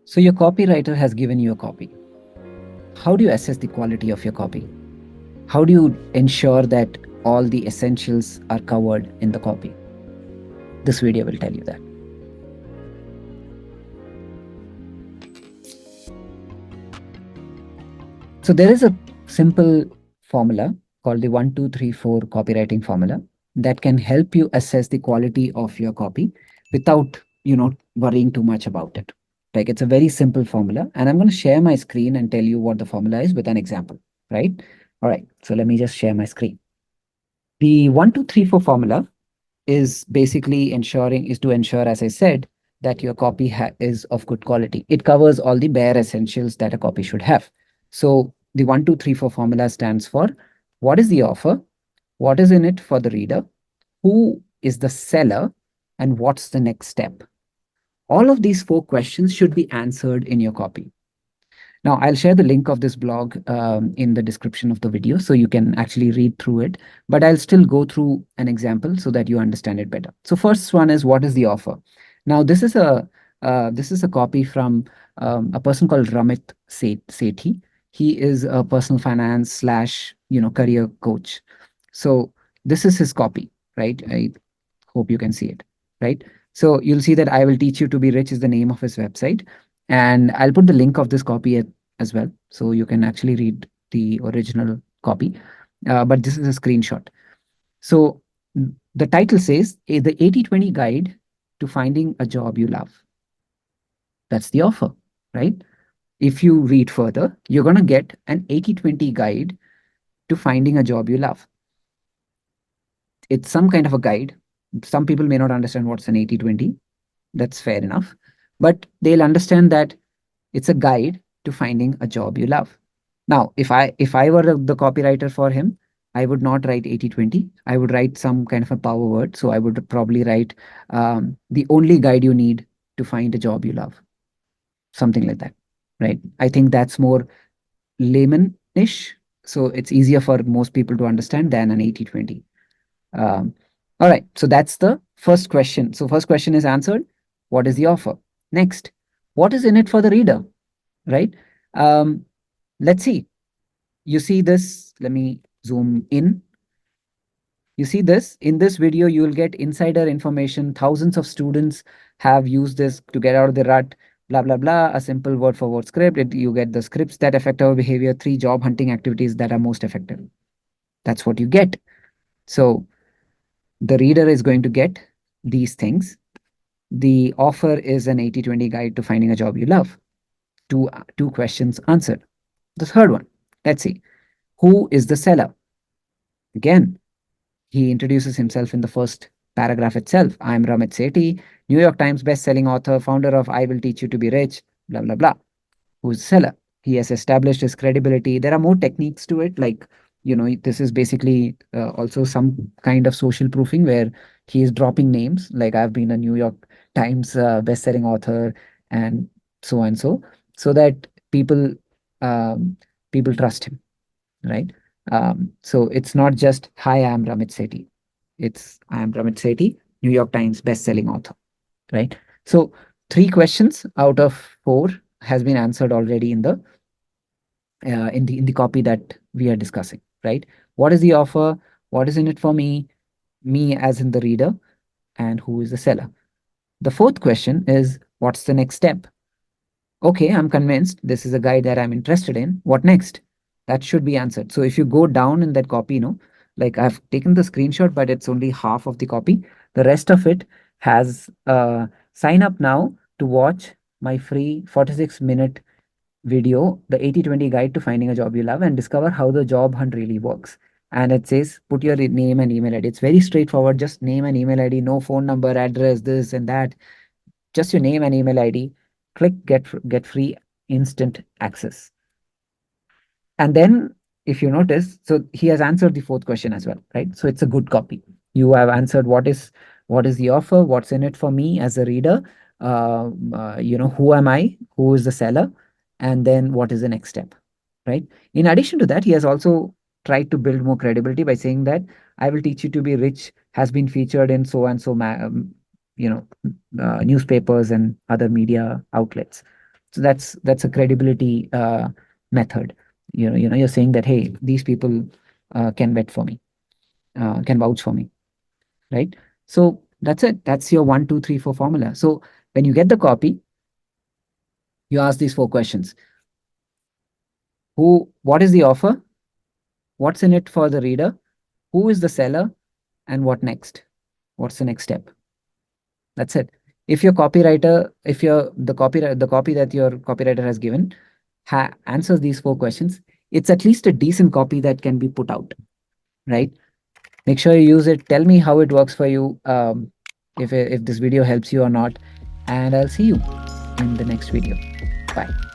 So your copywriter has given you a copy. How do you assess the quality of your copy? How do you ensure that all the essentials are covered in the copy? This video will tell you that. So there is a simple formula called the 1, 2, 3, 4 copywriting formula that can help you assess the quality of your copy without, worrying too much about it. Like, it's a very simple formula, and I'm going to share my screen and tell you what the formula is with an example, right? All right. So let me just share my screen. The 1, 2, 3, 4 formula is basically is to ensure, as I said, that your copy is of good quality. It covers all the bare essentials that a copy should have. So the 1, 2, 3, 4 formula stands for: what is the offer, what is in it for the reader, who is the seller, and what's the next step. All of these four questions should be answered in your copy. Now, I'll share the link of this blog in the description of the video so you can actually read through it. But I'll still go through an example so that you understand it better. So first one is, what is the offer? Now, this is a copy from a person called Ramit Sethi. He is a personal finance slash career coach. So this is his copy, right? I hope you can see it, right? So you'll see that "I will teach you to be rich" is the name of his website. And I'll put the link of this copy as well, so you can actually read the original copy. But this is a screenshot. So the title says, The 80/20 Guide to Finding a Job You Love." That's the offer, right? If you read further, you're going to get an 80/20 guide to finding a job you love. It's some kind of a guide. Some people may not understand what's an 80/20. That's fair enough. But they'll understand that it's a guide to finding a job you love. Now, if I were the copywriter for him, I would not write 80/20. I would write some kind of a power word. So I would probably write the only guide you need to find a job you love. Something like that, right? I think that's more layman-ish. So it's easier for most people to understand than an 80/20. All right, so that's the first question. So first question is answered. What is the offer? Next, what is in it for the reader, right? Um, let's see. You see this. Let me zoom in. You see this. In this video, you will get insider information. Thousands of students have used this to get out of the rut. Blah, blah, blah. A simple word for word script. You get the scripts that affect our behavior, 3 job hunting activities that are most effective. That's what you get. So the reader is going to get these things. The offer is an 80/20 guide to finding a job you love. Two questions answered. The third one, let's see. Who is the seller? Again, he introduces himself in the first paragraph itself. I'm Ramit Sethi, New York Times best-selling author, founder of "I Will Teach You to Be Rich," blah, blah, blah. Who's the seller? He has established his credibility. There are more techniques to it, like, this is basically also some kind of social proofing where he is dropping names, like, I've been a New York Times best-selling author, and so that people trust him, right? So it's not just, "Hi, I'm Ramit Sethi." It's, "I am Ramit Sethi, New York Times best-selling author," right? So 3 questions out of 4 has been answered already in the copy that we are discussing, right? What is the offer? What is in it for me as in the reader, and who is the seller? The fourth question is, what's the next step? Okay, I'm convinced. This is a guide that I'm interested in. What next? That should be answered. So if you go down in that copy, like, I've taken the screenshot, but it's only half of the copy. The rest of it has sign up now to watch my free 46-minute video, the 80/20 Guide to Finding a Job You Love, and discover how the job hunt really works. And it says, put your name and email ID. It's very straightforward. Just name and email ID, no phone number, address, this and that. Just your name and email ID. Click get free instant access. And then, if you notice, so he has answered the fourth question as well, right? So it's a good copy. You have answered what is the offer, what's in it for me as a reader, who am I, who is the seller, and then what is the next step, right? In addition to that, he has also tried to build more credibility by saying that "I Will Teach You to Be Rich" has been featured in so and so, newspapers and other media outlets. So that's a credibility method. You're saying that, hey, these people can bet for me, can vouch for me, right? So that's it. That's your 1, 2, 3, 4 formula. So when you get the copy, you ask these 4 questions. What is the offer? What's in it for the reader? Who is the seller? And what next? What's the next step? That's it. If your copywriter, if your the copy that your copywriter has given answers these 4 questions, it's at least a decent copy that can be put out, right? Make sure you use it. Tell me how it works for you, if this video helps you or not, and I'll see you in the next video. Bye.